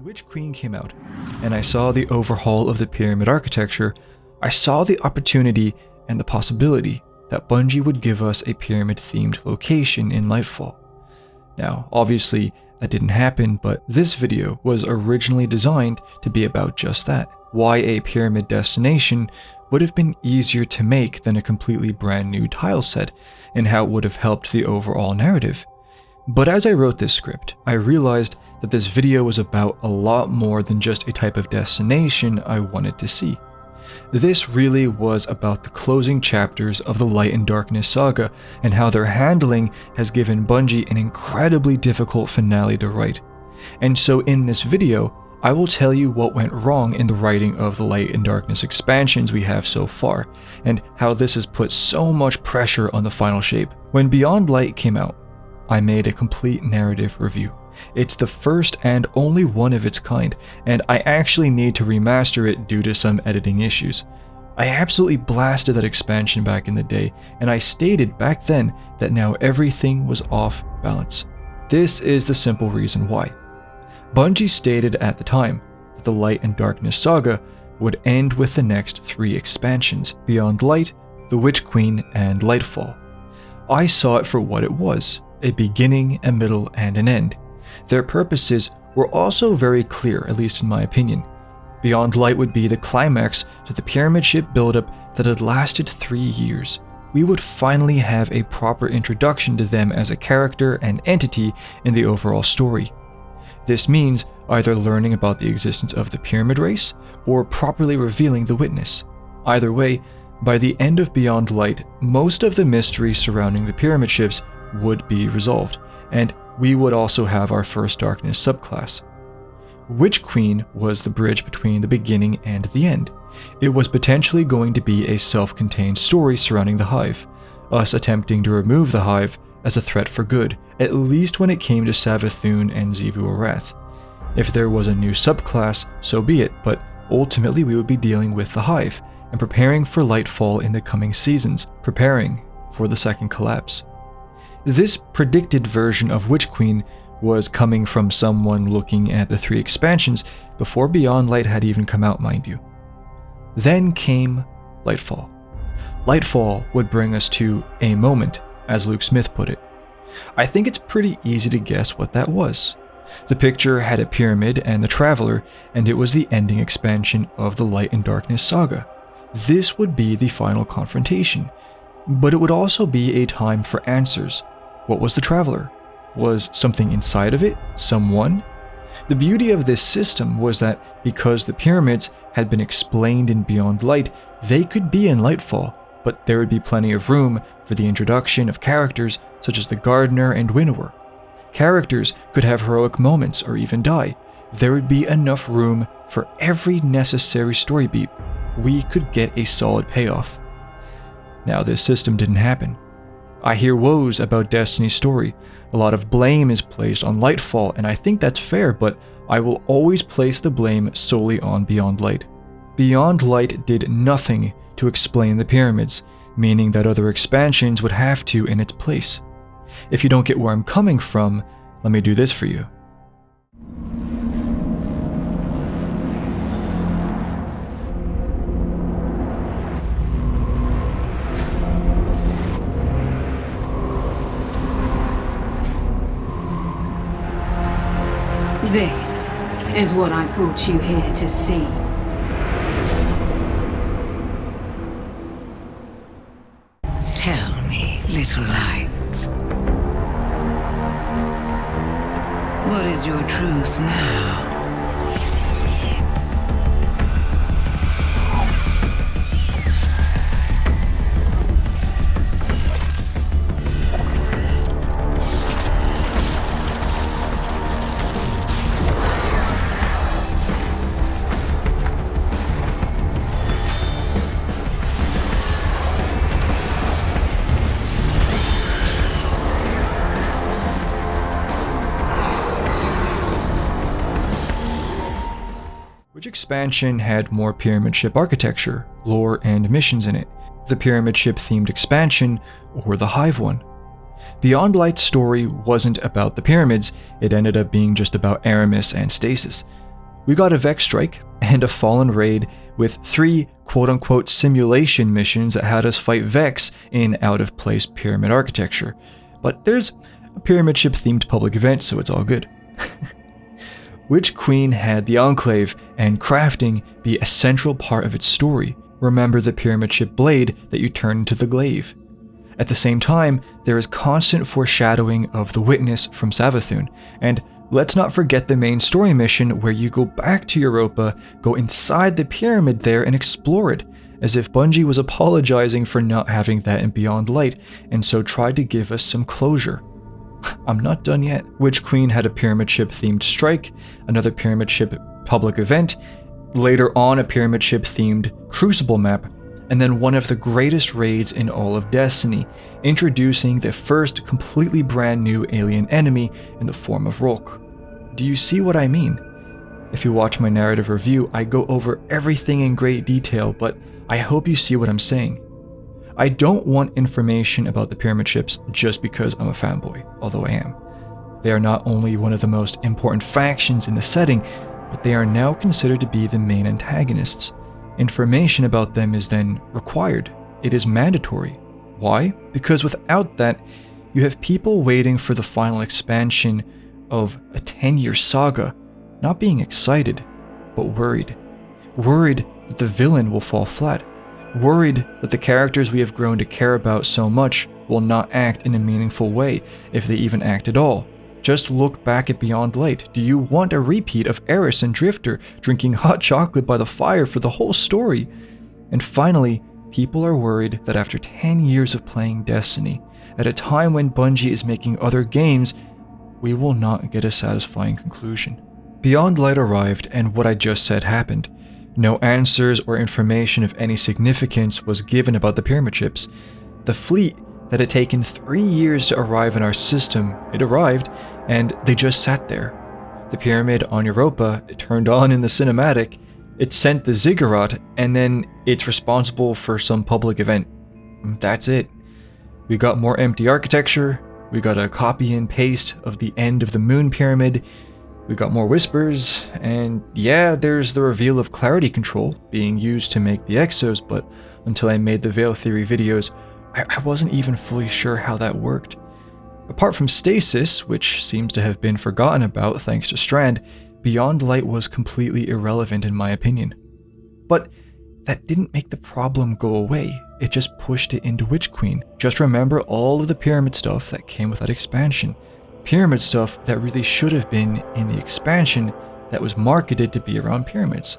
When Witch Queen came out, and I saw the overhaul of the pyramid architecture, I saw the opportunity and the possibility that Bungie would give us a pyramid-themed location in Lightfall. Now, obviously, that didn't happen, but this video was originally designed to be about just that. Why a pyramid destination would have been easier to make than a completely brand new tile set, and how it would have helped the overall narrative. But as I wrote this script, I realized that this video was about a lot more than just a type of destination I wanted to see. This really was about the closing chapters of the Light and Darkness saga and how their handling has given Bungie an incredibly difficult finale to write. And so in this video, I will tell you what went wrong in the writing of the Light and Darkness expansions we have so far, and how this has put so much pressure on the final shape. When Beyond Light came out, I made a complete narrative review. It's the first and only one of its kind, and I actually need to remaster it due to some editing issues. I absolutely blasted that expansion back in the day, and I stated back then that now everything was off balance. This is the simple reason why. Bungie stated at the time that the Light and Darkness saga would end with the next 3 expansions, Beyond Light, the Witch Queen, and Lightfall. I saw it for what it was, a beginning, a middle, and an end. Their purposes were also very clear, at least in my opinion. Beyond Light would be the climax to the pyramid ship buildup that had lasted 3 years. We would finally have a proper introduction to them as a character and entity in the overall story. This means either learning about the existence of the pyramid race or properly revealing the witness. Either way, by the end of Beyond Light, most of the mystery surrounding the pyramid ships would be resolved, and we would also have our first Darkness subclass. Witch Queen was the bridge between the beginning and the end. It was potentially going to be a self-contained story surrounding the Hive, us attempting to remove the Hive as a threat for good, at least when it came to Savathûn and Xivu Arath. If there was a new subclass, so be it, but ultimately we would be dealing with the Hive, and preparing for Lightfall in the coming seasons, preparing for the second collapse. This predicted version of Witch Queen was coming from someone looking at the 3 expansions before Beyond Light had even come out, mind you. Then came Lightfall. Lightfall would bring us to a moment, as Luke Smith put it. I think it's pretty easy to guess what that was. The picture had a pyramid and the Traveler, and it was the ending expansion of the Light and Darkness saga. This would be the final confrontation, but it would also be a time for answers. What was the Traveler? Was something inside of it? Someone? The beauty of this system was that because the pyramids had been explained in Beyond Light, they could be in Lightfall, but there would be plenty of room for the introduction of characters such as the Gardener and Winnower. Characters could have heroic moments or even die. There would be enough room for every necessary story beat. We could get a solid payoff. Now, this system didn't happen. I hear woes about Destiny's story. A lot of blame is placed on Lightfall, and I think that's fair, but I will always place the blame solely on Beyond Light. Beyond Light did nothing to explain the pyramids, meaning that other expansions would have to in its place. If you don't get where I'm coming from, let me do this for you. This is what I brought you here to see. Tell me, little light, what is your truth now? Which expansion had more pyramid ship architecture, lore, and missions in it? The pyramid ship themed expansion, or the Hive one? Beyond Light's story wasn't about the pyramids, it ended up being just about Aramis and Stasis. We got a Vex strike and a Fallen raid with 3 quote-unquote simulation missions that had us fight Vex in out-of-place pyramid architecture. But there's a pyramid ship themed public event, so it's all good. Witch Queen had the Enclave and crafting be a central part of its story. Remember the pyramid ship blade that you turn into the glaive. At the same time, there is constant foreshadowing of the Witness from Savathûn, and let's not forget the main story mission where you go back to Europa, go inside the pyramid there and explore it, as if Bungie was apologizing for not having that in Beyond Light, and so tried to give us some closure. I'm not done yet. Witch Queen had a pyramid ship themed strike, another pyramid ship public event, later on a pyramid ship themed Crucible map, and then one of the greatest raids in all of Destiny, introducing the first completely brand new alien enemy in the form of Rolk. Do you see what I mean? If you watch my narrative review, I go over everything in great detail, but I hope you see what I'm saying. I don't want information about the pyramid ships just because I'm a fanboy, although I am. They are not only one of the most important factions in the setting, but they are now considered to be the main antagonists. Information about them is then required. It is mandatory. Why? Because without that, you have people waiting for the final expansion of a 10-year saga, not being excited, but worried. Worried that the villain will fall flat. Worried that the characters we have grown to care about so much will not act in a meaningful way, if they even act at all. Just look back at Beyond Light. Do you want a repeat of Eris and Drifter drinking hot chocolate by the fire for the whole story? And finally, people are worried that after 10 years of playing Destiny, at a time when Bungie is making other games, we will not get a satisfying conclusion. Beyond Light arrived, and what I just said happened. No answers or information of any significance was given about the pyramid ships. The fleet that had taken 3 years to arrive in our system, it arrived, and they just sat there. The pyramid on Europa, it turned on in the cinematic, it sent the ziggurat, and then it's responsible for some public event. That's it. We got more empty architecture, we got a copy and paste of the end of the moon pyramid, we got more whispers, and yeah, there's the reveal of clarity control being used to make the exos, but until I made the Veil Theory videos, I wasn't even fully sure how that worked. Apart from stasis, which seems to have been forgotten about thanks to Strand, Beyond Light was completely irrelevant in my opinion. But that didn't make the problem go away, it just pushed it into Witch Queen. Just remember all of the pyramid stuff that came with that expansion. Pyramid stuff that really should have been in the expansion that was marketed to be around pyramids.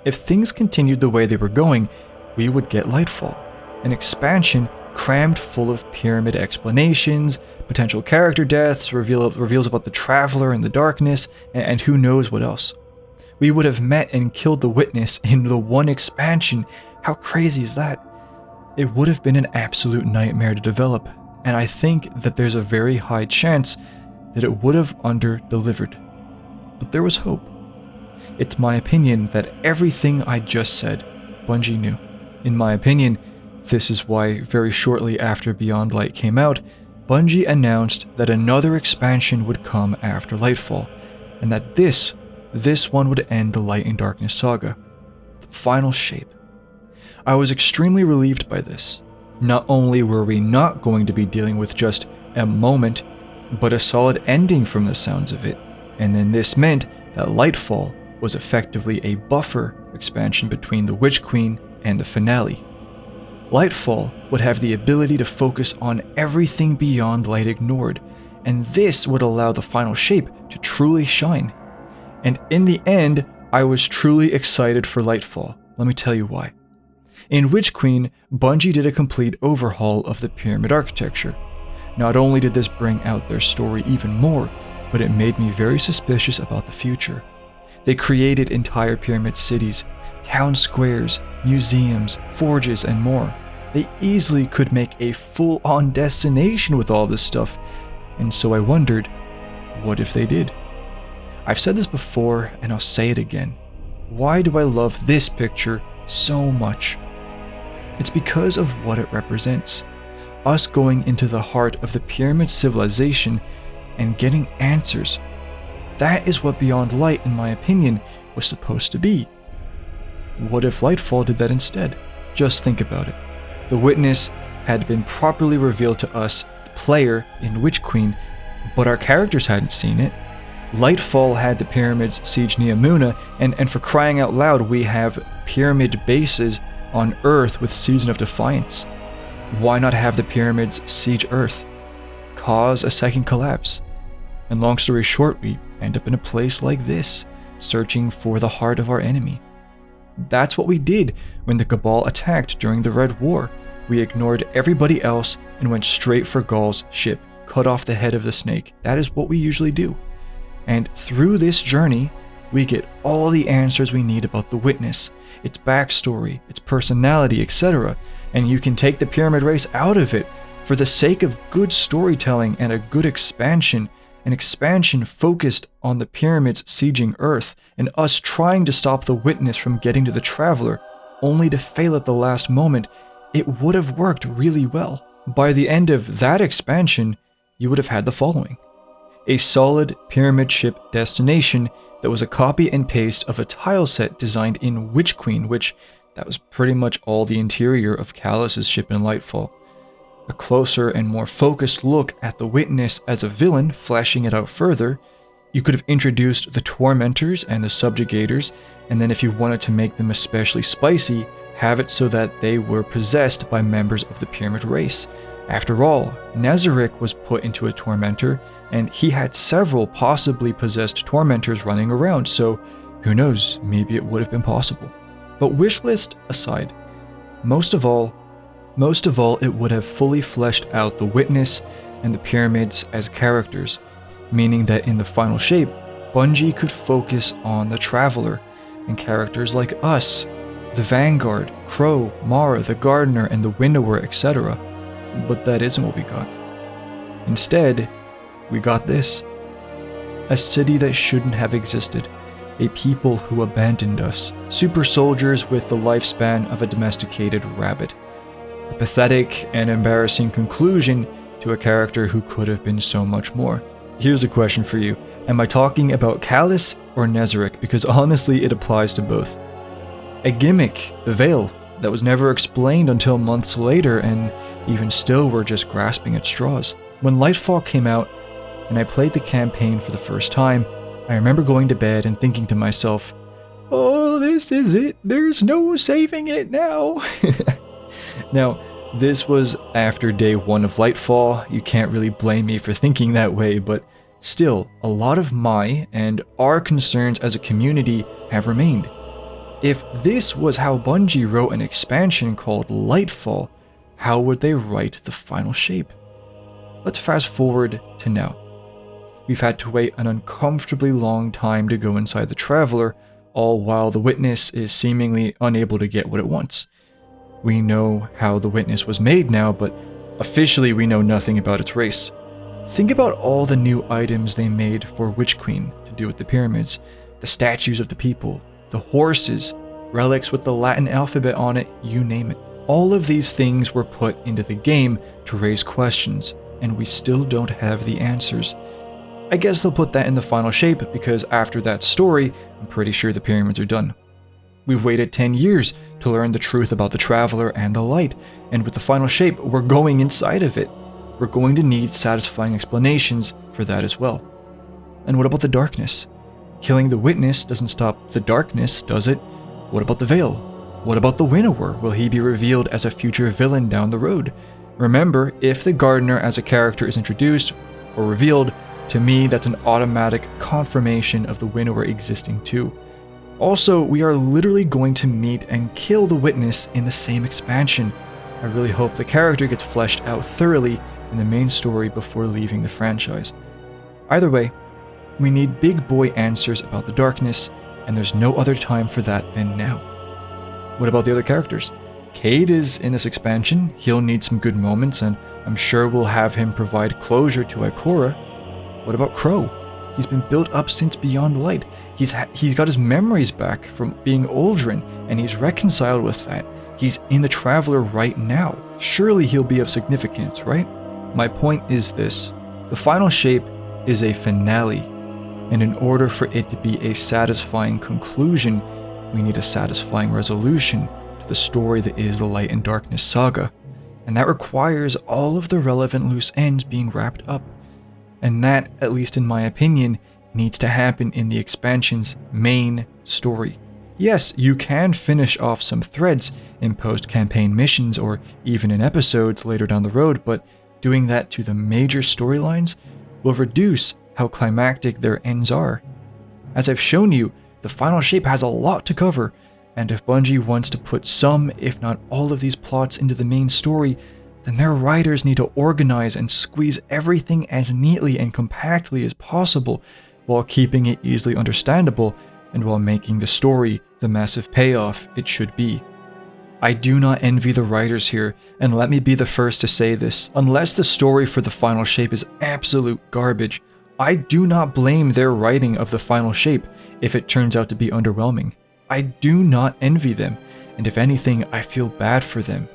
If things continued the way they were going, we would get Lightfall, an expansion crammed full of pyramid explanations, potential character deaths, reveals about the Traveler and the Darkness, and who knows what else. We would have met and killed the Witness in the one expansion. How crazy is that? It would have been an absolute nightmare to develop, and I think that there's a very high chance that it would have under-delivered. But there was hope. It's my opinion that everything I just said, Bungie knew. In my opinion, this is why very shortly after Beyond Light came out, Bungie announced that another expansion would come after Lightfall, and that this one would end the Light and Darkness saga. The final shape. I was extremely relieved by this. Not only were we not going to be dealing with just a moment, but a solid ending from the sounds of it, and then this meant that Lightfall was effectively a buffer expansion between the Witch Queen and the finale. Lightfall would have the ability to focus on everything Beyond Light ignored, and this would allow the final shape to truly shine. And in the end, I was truly excited for Lightfall. Let me tell you why. In Witch Queen, Bungie did a complete overhaul of the pyramid architecture. Not only did this bring out their story even more, but it made me very suspicious about the future. They created entire pyramid cities, town squares, museums, forges, and more. They easily could make a full-on destination with all this stuff, and so I wondered, what if they did? I've said this before, and I'll say it again. Why do I love this picture so much? It's because of what it represents. Us going into the heart of the pyramid civilization and getting answers. That is what Beyond Light, in my opinion, was supposed to be. What if Lightfall did that instead? Just think about it. The Witness had been properly revealed to us, the player, in Witch Queen, but our characters hadn't seen it. Lightfall had the pyramids siege Neomuna, and for crying out loud, we have pyramid bases on Earth with Season of Defiance. Why not have the pyramids siege Earth? Cause a second collapse. And long story short, we end up in a place like this, searching for the heart of our enemy. That's what we did when the Cabal attacked during the Red War. We ignored everybody else and went straight for Gaul's ship, cut off the head of the snake. That is what we usually do. And through this journey, we get all the answers we need about the Witness, its backstory, its personality, etc. And you can take the pyramid race out of it for the sake of good storytelling and a good expansion. An expansion focused on the pyramids sieging Earth and us trying to stop the Witness from getting to the Traveler, only to fail at the last moment. It would have worked really well. By the end of that expansion, you would have had the following: a solid pyramid ship destination that was a copy and paste of a tile set designed in Witch Queen, which that was pretty much all the interior of Callus's ship in Lightfall. A closer and more focused look at the Witness as a villain, fleshing it out further. You could have introduced the Tormentors and the Subjugators, and then if you wanted to make them especially spicy, have it so that they were possessed by members of the Pyramid race. After all, Nezarec was put into a Tormentor, and he had several possibly possessed Tormentors running around, so who knows, maybe it would have been possible. But wishlist aside, most of all, it would have fully fleshed out the Witness and the Pyramids as characters, meaning that in the final shape, Bungie could focus on the Traveler and characters like us, the Vanguard, Crow, Mara, the Gardener, and the Winnower, etc. But that isn't what we got. Instead, we got this. A city that shouldn't have existed. A people who abandoned us. Super soldiers with the lifespan of a domesticated rabbit. A pathetic and embarrassing conclusion to a character who could have been so much more. Here's a question for you. Am I talking about Callus or Nezarec? Because honestly, it applies to both. A gimmick, the Veil, that was never explained until months later, and even still we're just grasping at straws. When Lightfall came out, and I played the campaign for the first time, I remember going to bed and thinking to myself, oh, this is it. There's no saving it now. Now, this was after day 1 of Lightfall. You can't really blame me for thinking that way, but still, a lot of my and our concerns as a community have remained. If this was how Bungie wrote an expansion called Lightfall, how would they write the final shape? Let's fast forward to now. We've had to wait an uncomfortably long time to go inside the Traveler, all while the Witness is seemingly unable to get what it wants. We know how the Witness was made now, but officially we know nothing about its race. Think about all the new items they made for Witch Queen to do with the pyramids, the statues of the people, the horses, relics with the Latin alphabet on it, you name it. All of these things were put into the game to raise questions, and we still don't have the answers. I guess they'll put that in the final shape, because after that story, I'm pretty sure the pyramids are done. We've waited 10 years to learn the truth about the Traveler and the Light, and with the final shape, we're going inside of it. We're going to need satisfying explanations for that as well. And what about the darkness? Killing the Witness doesn't stop the darkness, does it? What about the Veil? What about the Winnower? Will he be revealed as a future villain down the road? Remember, if the Gardener as a character is introduced or revealed, to me that's an automatic confirmation of the Winnower existing too. Also, we are literally going to meet and kill the Witness in the same expansion. I really hope the character gets fleshed out thoroughly in the main story before leaving the franchise. Either way, we need big boy answers about the darkness, and there's no other time for that than now. What about the other characters? Cade is in this expansion. He'll need some good moments, and I'm sure we'll have him provide closure to Ikora. What about Crow? He's been built up since Beyond Light. He's got his memories back from being Uldren, and he's reconciled with that. He's in the Traveler right now. Surely he'll be of significance, right? My point is this. The final shape is a finale. And in order for it to be a satisfying conclusion, we need a satisfying resolution to the story that is the Light and Darkness saga. And that requires all of the relevant loose ends being wrapped up. And that, at least in my opinion, needs to happen in the expansion's main story. Yes, you can finish off some threads in post-campaign missions or even in episodes later down the road, but doing that to the major storylines will reduce how climactic their ends are. As I've shown you, the final shape has a lot to cover, and if Bungie wants to put some, if not all of these plots into the main story, then their writers need to organize and squeeze everything as neatly and compactly as possible while keeping it easily understandable and while making the story the massive payoff it should be. I do not envy the writers here, and let me be the first to say this. Unless the story for the final shape is absolute garbage, I do not blame their writing of the final shape if it turns out to be underwhelming. I do not envy them, and if anything, I feel bad for them.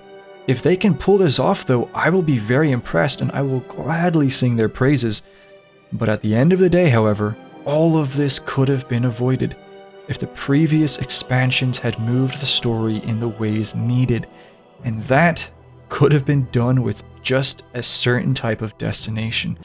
If they can pull this off though, I will be very impressed and I will gladly sing their praises. But at the end of the day, however, all of this could have been avoided if the previous expansions had moved the story in the ways needed, and that could have been done with just a certain type of destination.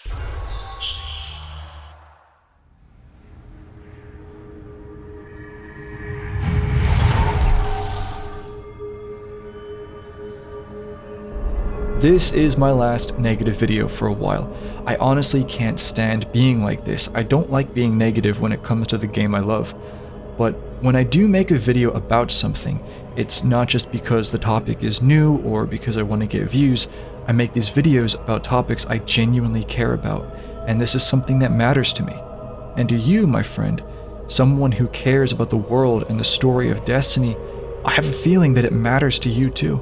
This is my last negative video for a while. I honestly can't stand being like this. I don't like being negative when it comes to the game I love. But when I do make a video about something, it's not just because the topic is new or because I want to get views. I make these videos about topics I genuinely care about, and this is something that matters to me. And to you, my friend, someone who cares about the world and the story of Destiny, I have a feeling that it matters to you too.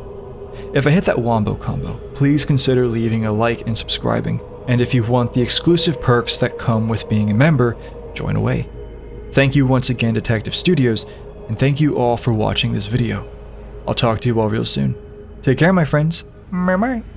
If I hit that wombo combo, please consider leaving a like and subscribing. And if you want the exclusive perks that come with being a member, join away. Thank you once again, Detective Studios, and thank you all for watching this video. I'll talk to you all real soon. Take care, my friends. Bye-bye.